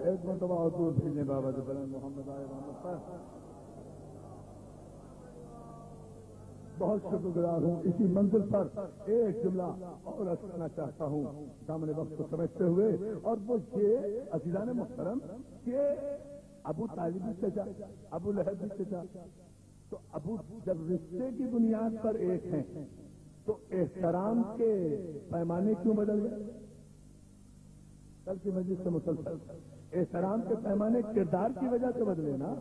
ایک مرتبہ اور دور بھیجنے بابا جو بلند محمد آئے رحمت پر بہت شکر گزار ہوں۔ اسی منزل پر ایک جملہ اور عرض کرنا چاہتا ہوں دامن وقت کو سمجھتے ہوئے، اور وہ یہ عزیزان محترم کہ ابو طالب بھی چچا، ابو لہب بھی چچا، تو ابو جب رشتے کی بنیاد پر ایک ہیں تو احترام کے پیمانے کیوں بدل گئے؟ کل کی مجلس سے مسلسل احترام کے پیمانے کردار کی وجہ سے بدلے نا،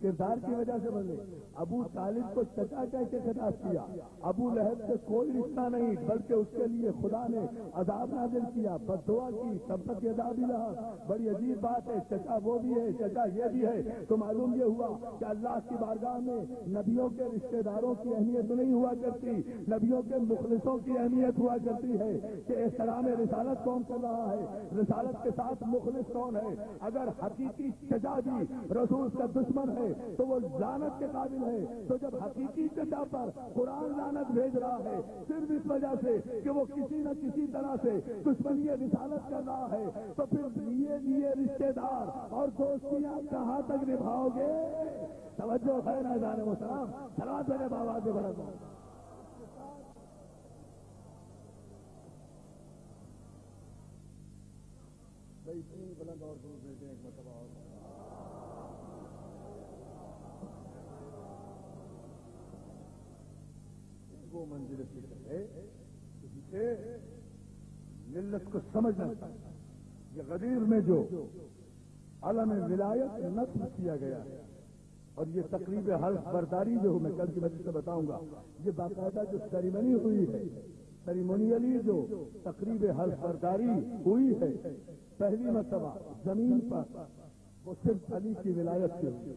کردار کی وجہ سے بدلے۔ ابو طالب کو چچا کہہ کے خطاب کیا، ابو لہب سے کوئی رشتہ نہیں، بلکہ اس کے لیے خدا نے عذاب نازل کیا، بد دعا کی، تب تک یہ عذاب ہی رہا۔ بڑی عجیب بات ہے، چچا وہ بھی ہے، چچا یہ بھی ہے، تو معلوم یہ ہوا کہ اللہ کی بارگاہ میں نبیوں کے رشتہ داروں کی اہمیت نہیں ہوا کرتی، نبیوں کے مخلصوں کی اہمیت ہوا کرتی ہے کہ احترام رسالت کون کر رہا ہے، رسالت کے ساتھ مخلص کون ہے۔ اگر حقیقی چچا بھی رسول کا دشمن ہے تو وہ لعنت کے قابل ہے، تو جب حقیقی چچا پر قرآن لعنت بھیج رہا ہے صرف اس وجہ سے کہ وہ کسی نہ کسی طرح سے دشمنی رسالت کر رہا ہے، تو پھر لیے رشتے دار اور دوستیاں کہاں تک نبھاؤ گے؟ توجہ ہے نا جانے وہ سلام سلام میرے بابا کے بڑا بلند اور دور بھیجیں ایک مرتبہ اور وہ منزل فکر ہے جسے ملت کو سمجھنا چاہیے۔ یہ غدیر میں جو علم ولایت نصب کیا گیا ہے اور یہ تقریب حلف برداری جو میں کل کی مجلس سے بتاؤں گا، یہ باقاعدہ جو سیریمنی ہوئی ہے، سیریمونیلی جو تقریب حلف برداری ہوئی ہے پہلی مرتبہ زمین پر، وہ صرف علی کی ولایت سے ہوئی،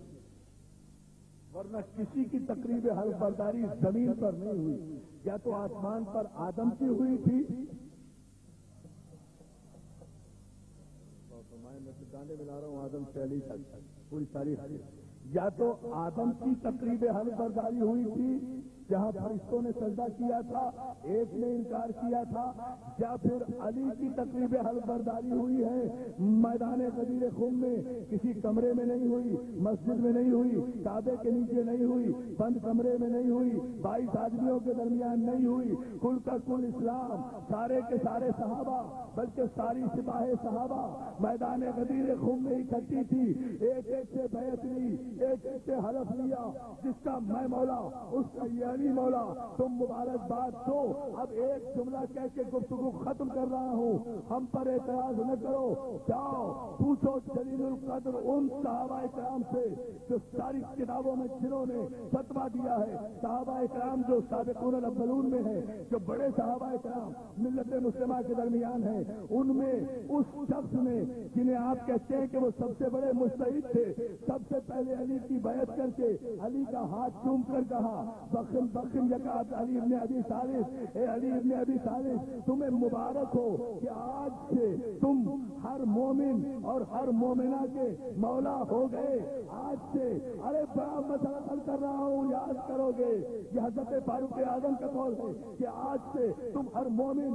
ورنہ کسی کی تقریب حلف برداری زمین پر نہیں ہوئی، یا تو آسمان پر آدم کی ہوئی تھی، میں گانے ملا رہا ہوں آدم سے علی تک پوری تاریخ، یا تو آدم کی تقریب حلف برداری ہوئی تھی جہاں فرشتوں نے سجدہ کیا تھا، ایک نے انکار کیا تھا، یا پھر علی کی تقریب حلف برداری ہوئی ہے میدان غدیر خم میں، کسی کمرے میں نہیں ہوئی، مسجد میں نہیں ہوئی، کعبے کے نیچے نہیں ہوئی، بند کمرے میں نہیں ہوئی، 22 آدمیوں کے درمیان نہیں ہوئی، کل کا کل اسلام، سارے کے سارے صحابہ بلکہ ساری سپاہ صحابہ میدان غدیر خم میں اکٹھی تھی، ایک ایک سے بیعت لی، ایک ایک سے حلف لیا، جس کا میں مولا اس کا یہ علی مولا، تم مبارکباد دو۔ اب ایک جملہ کہہ کے گفتگو ختم کر رہا ہوں، ہم پر اعتراض نہ کرو، جاؤ پوچھو جلیل القدر ان صحابہ کرام سے جو ساری کتابوں میں جنہوں نے فتویٰ دیا ہے، صحابہ کرام جو سابقون الاولون میں ہیں، جو بڑے صحابہ کرام ملت مسلمہ کے درمیان ہیں، ان میں اس شخص نے جنہیں آپ کہتے ہیں کہ وہ سب سے بڑے مجتہد تھے، سب سے پہلے علی کی بیعت کر کے علی کا ہاتھ چوم کر کہا بخن بخن یکا علی ابن ابی طالب، اے علی ابن ابی طالب تمہیں مبارک ہو کہ آج سے تم ہر ہر مومن اور ہر مومنہ کے مولا ہو گئے آج سے. ارے بڑا مسئلہ حل کر رہا ہوں، یاد کرو گے. یہ حضرت فاروق اعظم کا قول ہے کہ آج سے تم ہر مومن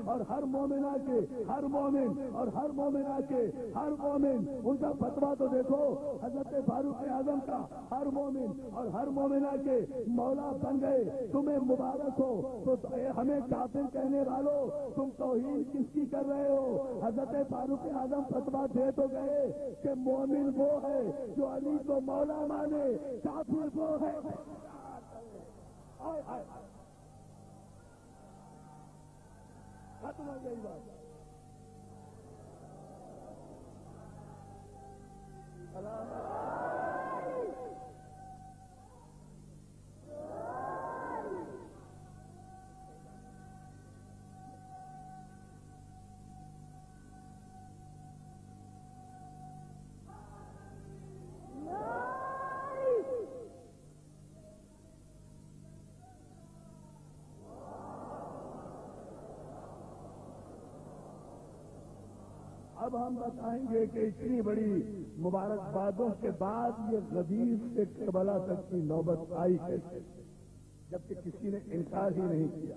اور ہر مومنہ کے ہر مومن اور ہر مومنہ کے ہر مومن، ان کا فتویٰ تو دیکھو حضرت فاروق اعظم کا، ہر مومن اور ہر مومنہ کے مولا بن گئے. تمہیں مبارک ہو. تو ہمیں کافر کہنے والوں، تم توہین کس کی کر رہے ہو؟ حضرت فاروق اعظم فتویٰ دے تو گئے کہ مومن وہ ہے جو علی کو مولا مانے، کافر وہ ہے. ختم ہو گئی بات. اب ہم بتائیں گے کہ اتنی بڑی مبارکبادوں کے بعد یہ غدیر سے کربلا تک کی نوبت آئی کیسے، جبکہ کسی نے انکار ہی نہیں کیا.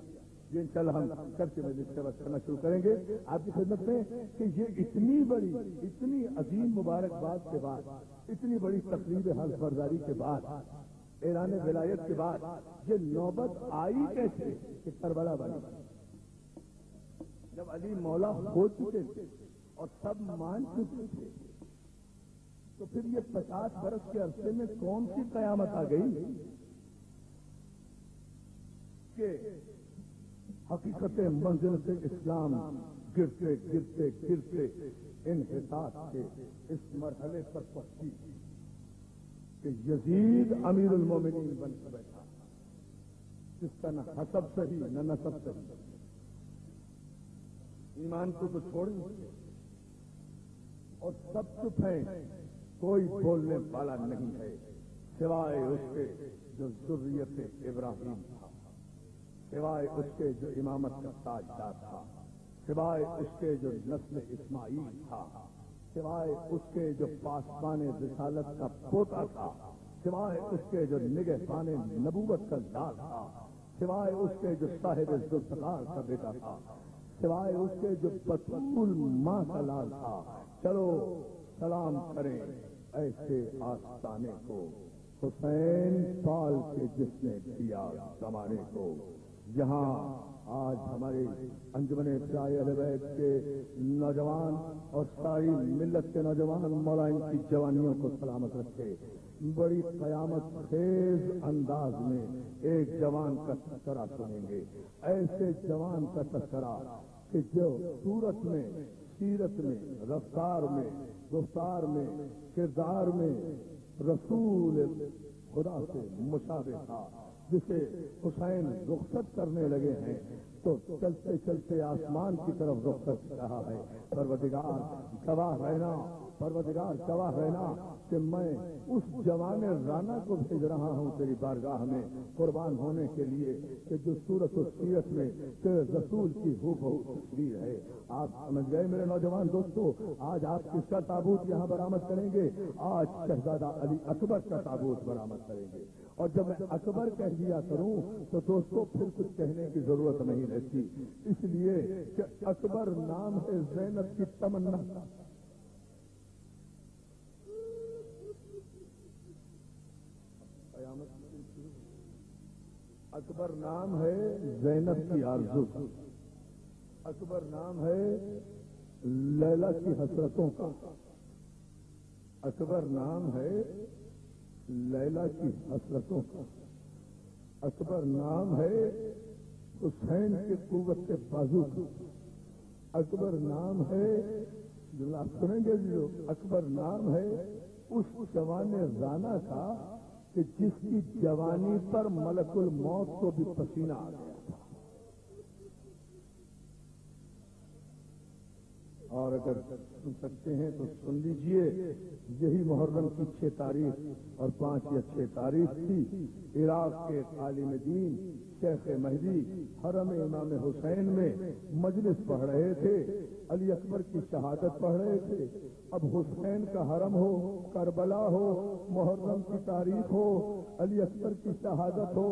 یہ انشاءاللہ ہم کر کے مجلس سے بات کرنا شروع کریں گے آپ کی خدمت میں کہ یہ اتنی بڑی اتنی عظیم مبارکباد کے بعد، اتنی بڑی تقریب حلف برداری کے بعد، اعلان ولایت کے بعد یہ نوبت آئی کیسے کہ کربلا بنی. جب علی مولا ہو چکے تھے اور سب مان چکے تھے تو پھر یہ 50 برس کے عرصے میں کون سی قیامت آ گئی کہ حقیقت منزلت اسلام گرتے گرتے گرتے انحطاط کے اس مرحلے پر پہنچی کہ یزید امیر المومنین بن کے بیٹھا، جس کا نہ حسب صحیح نہ نسب صحیح. ایمان کو تو چھوڑیں اور سب چپ ہیں، کوئی بولنے والا نہیں ہے سوائے اس کے جو ذریت ابراہیم تھا، سوائے اس کے جو امامت کا تاجدار تھا، سوائے اس کے جو نسل اسماعیل تھا، سوائے اس کے جو پاسبان رسالت کا پوتا تھا، سوائے اس کے جو نگہبان نبوت کا لال تھا، سوائے اس کے جو صاحب ذوالفقار کا بیٹا تھا، سوائے اس کے جو بطول ماں کا لال تھا. چلو سلام کریں ایسے آستانے کو، حسین پال کے جس نے دیا زمانے کو. یہاں آج ہمارے انجمن افزائے اہل بیت کے نوجوان اور ساری ملت کے نوجوان مولا ان کی جوانیوں کو سلامت رکھے. بڑی قیامت خیز انداز میں ایک جوان کا تذکرہ سنیں گے، ایسے جوان کا تذکرہ کہ جو صورت میں، سیرت میں، رفتار میں، گفتار میں، کردار میں رسول خدا سے مشابہ تھا، جسے حسین رخصت کرنے لگے ہیں تو چلتے چلتے آسمان کی طرف رخصت رہا ہے. پروردگار گواہ رہنا، پروردگار گواہ رہنا کہ میں اس جوان رانا کو بھیج رہا ہوں تیری بارگاہ میں قربان ہونے کے لیے کہ جو صورت و سیرت میں تیرے رسول کی ہو تصویر ہے. آپ سمجھ گئے میرے نوجوان دوستو، آج آپ کس کا تابوت یہاں برآمد کریں گے؟ آج شہزادہ علی اکبر کا تابوت برآمد کریں گے. اور جب میں اکبر کہہ دیا کروں تو دوستو پھر کچھ کہنے کی ضرورت نہیں رہتی، اس لیے کہ اکبر نام ہے زینب کی تمنا. اکبر نام ہے زینب کی آرزو، اکبر نام ہے لیلا کی حسرتوں کا، اکبر نام ہے لیلا کی حسرتوں کا، اکبر نام ہے حسین کی قوت کے بازو کا، اکبر نام ہے جو آپ سنیں گے جو اکبر نام ہے اس جوان رانا کا کہ جس کی جوانی پر ملک الموت کو بھی پسینہ آ گیا تھا. اور اگر سن سکتے ہیں تو سن لیجئے، یہی محرم کی 6 تاریخ اور 5 یا 6 تاریخ تھی. عراق کے عالم دین شیخ مہدی حرم امام حسین میں مجلس پڑھ رہے تھے، علی اکبر کی شہادت پڑھ رہے تھے۔ اب حسین کا حرم ہو، کربلا ہو، محرم کی تاریخ ہو، علی اکبر کی شہادت ہو،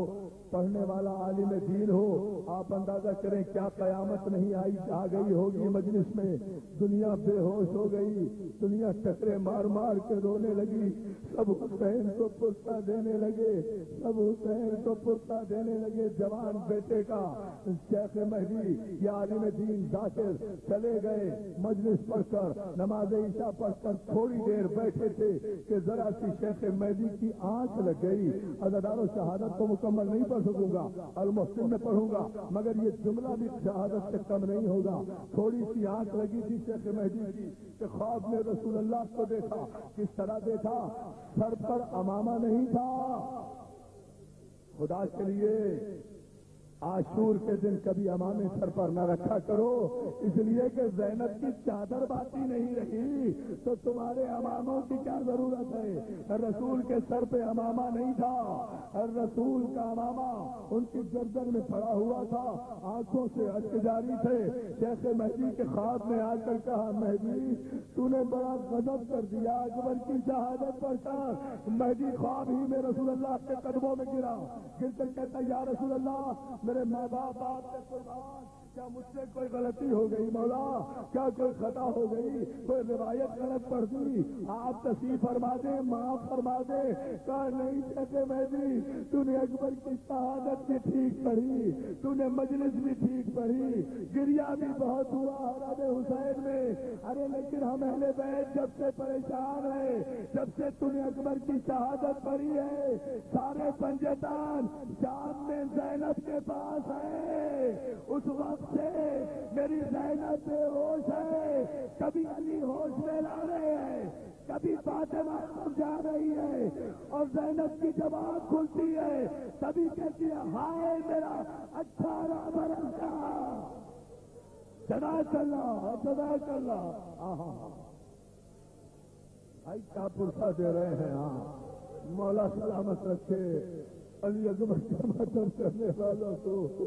پڑھنے والا عالم دین ہو، آپ اندازہ کریں کیا قیامت نہیں آ گئی ہوگی مجلس میں۔ دنیا بے ہوش ہو گئی، دنیا ٹکرے مار مار کے رونے لگی، سب حسین کو پرسہ دینے لگے، سب حسین کو پرسہ دینے لگے۔ جوان بیٹے کا شیخ مہدی یا عالم دین ذاکر چلے گئے مجلس پڑھ کر، نماز عشاء پڑھ کر تھوڑی دیر بیٹھے تھے کہ ذرا سی شیخ مہدی کی آنکھ لگ گئی۔ عزادارو شہادت کو مکمل نہیں پڑھ سکوں گا، المحسن میں پڑھوں گا، مگر یہ جملہ بھی شہادت سے کم نہیں ہوگا۔ تھوڑی سی آنکھ لگی تھی شیخ مہدی کی کہ خواب میں رسول اللہ کو دیکھا۔ کس طرح دیکھا؟ سر پر امامہ نہیں تھا۔ خدا کے لیے عاشور کے دن کبھی امامے سر پر نہ رکھا کرو، اس لیے کہ زینب کی چادر باقی نہیں رہی تو تمہارے اماموں کی کیا ضرورت ہے۔ رسول کے سر پہ امامہ نہیں تھا، رسول کا امامہ ان کی گردن میں پڑا ہوا تھا، آنکھوں سے اشک جاری تھے۔ شیخ مہدی کے خواب میں آ کر کہا، مہدی تو نے بڑا غضب کر دیا اکبر کی شہادت پر کر۔ مہدی خواب ہی میں رسول اللہ کے قدموں میں گرا، گر کر کہتا، یا رسول اللہ میرے ماں باپ آپ سے قربان، کیا مجھ سے کوئی غلطی ہو گئی مولا؟ کیا کوئی خطا ہو گئی؟ کوئی روایت غلط پڑھ دی؟ آپ تشریف فرما دیں، معاف فرما دیں۔ کہا نہیں کہتے مہدی، تو نے اکبر کی شہادت بھی ٹھیک پڑھی، تو نے مجلس بھی ٹھیک پڑھی، گریا بھی بہت ہوا حرم حسین میں، ارے لیکن ہم اہل بیت جب سے پریشان ہیں، جب سے تو نے اکبر کی شہادت پڑھی ہے، سارے پنجتان شام میں زینب کے پاس ہے، اس وقت سے میری زینب بے ہوش ہے، کبھی علی ہوش میں لا رہے ہیں، کبھی فاطمہ جا رہی ہے، اور زینب کی جب آنکھ کھلتی ہے تبھی کہتی ہے، ہائے میرا 18 برس کا جزاک اللہ جزاک اللہ۔ بھائی کیا پرسہ دے رہے ہیں؟ ہاں مولا سلامت رکھے علی اکبر کا مطلب کرنے والوں کو۔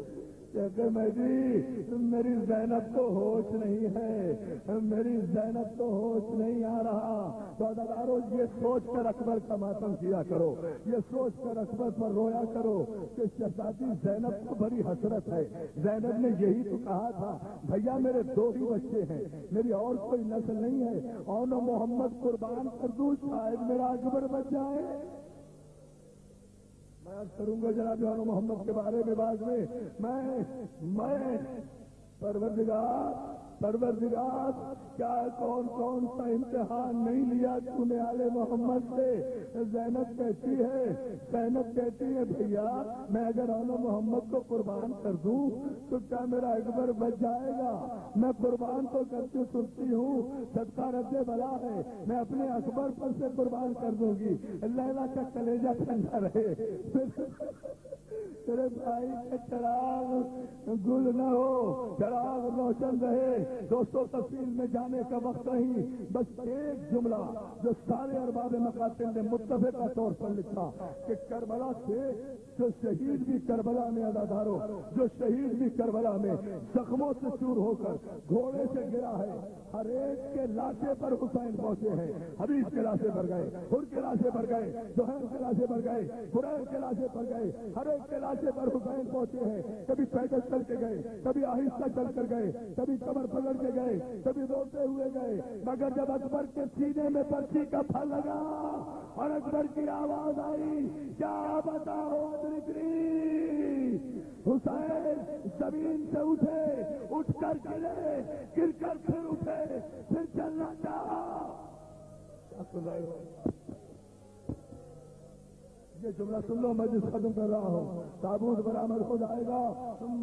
شیخ مہدی میری زینب کو ہوش نہیں ہے، میری زینب کو ہوش نہیں آ رہا۔ سودادارو یہ سوچ کر اکبر کا ماتم کیا کرو، یہ سوچ کر اکبر پر رویا کرو کہ شہزادی زینب کو بڑی حسرت ہے۔ زینب نے یہی تو کہا تھا، بھیا میرے 2 ہی بچے ہیں، میری اور کوئی نسل نہیں ہے، اور محمد قربان کر دوں شاید میرا اکبر بچ جائے۔ میں کروں گا جناب محمد کے بارے میں بعد میں پروردگار کیا کون سا امتحان نہیں لیا تو نے آل محمد سے۔ زینب کہتی ہے بھیا میں اگر آل محمد کو قربان کر دوں تو کیا میرا اکبر بچ جائے گا؟ میں قربان تو کرتی سنتی ہوں، صدقہ رد بلا ہے، میں اپنے اکبر پر سے قربان کر دوں گی، لیلا کا کلیجہ ٹھنڈا رہے، تیرے بھائی کے چراغ گل نہ ہو، چراغ روشن رہے۔ دوستوں تفصیل میں جانے کا وقت نہیں، بس ایک جملہ جو سارے ارباب مقاتل نے متفقہ طور پر لکھا کہ کربلا سے جو شہید بھی کربلا میں عزادارو، جو شہید بھی کربلا میں زخموں سے چور ہو کر گھوڑے سے گرا ہے، ہر ایک کے لاشے پر حسین پہنچے ہیں۔ حبیب کے لاشے پر گئے، حر کے لاشے پر گئے، زہیر کے لاشے پر گئے، قریش کے لاشے پر گئے، ہر ایک کے لاشے پر حسین پہنچے ہیں۔ کبھی پیدل چل کے گئے، کبھی آہستہ چل کر گئے، کبھی کمر پکڑ کے گئے، کبھی روتے ہوئے گئے، مگر جب اکبر کے سینے میں پرچی کا پھل لگا اور اکبر کی آواز آئی، کیا بتاؤ حسین زمین سے اٹھے، اٹھ کر گرے، گر کر پھر اٹھے، پھر چلنا چاہا۔ یہ جملہ سن لو، میں جس ختم کر رہا ہوں، تابوت برآمد ہو جائے گا،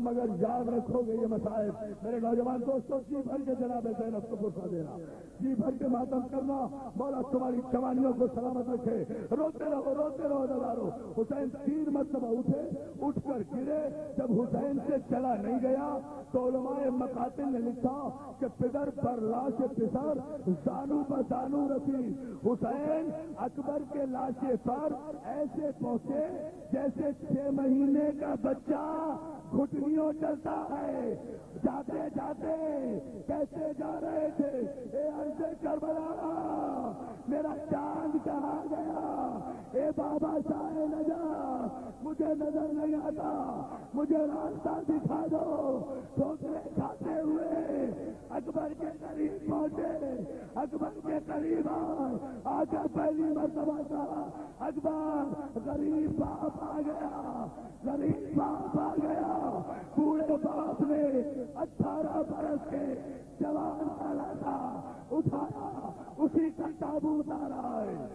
مگر یاد رکھو گے یہ مسائل۔ میرے نوجوان دوستوں، جی بھر کے جناب زینب کو پرسہ دینا، جی بھر کے ماتم کرنا، مولا تمہاری جوانیوں کو سلامت رکھے۔ روتے رہو دلارو۔ حسین 3 مرتبہ اٹھے، اٹھ کر گرے، جب حسین سے چلا نہیں گیا تو علماء مقاتل نے لکھا کہ پدر پر لاش پسر، زانو پر زانو رسی۔ حسین اکبر کے لاشے پر ایسے ایسے پہنچے جیسے 6 مہینے کا بچہ گھٹنیوں چلتا ہے. جاتے جاتے کیسے جا رہے تھے؟ اے عرض کربلا میرا چاند کہاں گیا؟ اے بابا شاہ نجات مجھے نظر نہیں آتا، مجھے راستہ دکھا دو. ٹھوکرے کھاتے ہوئے اکبر کے قریب پہنچے. اکبر کے قریب آ کر پہلی مرتبہ کہا اکبر غریب باپ آ گیا، غریب باپ آ گیا. بوڑھے باپ نے 18 برس کے جوان والا تھا اٹھایا، اسی کا تابوت آ رہا ہے.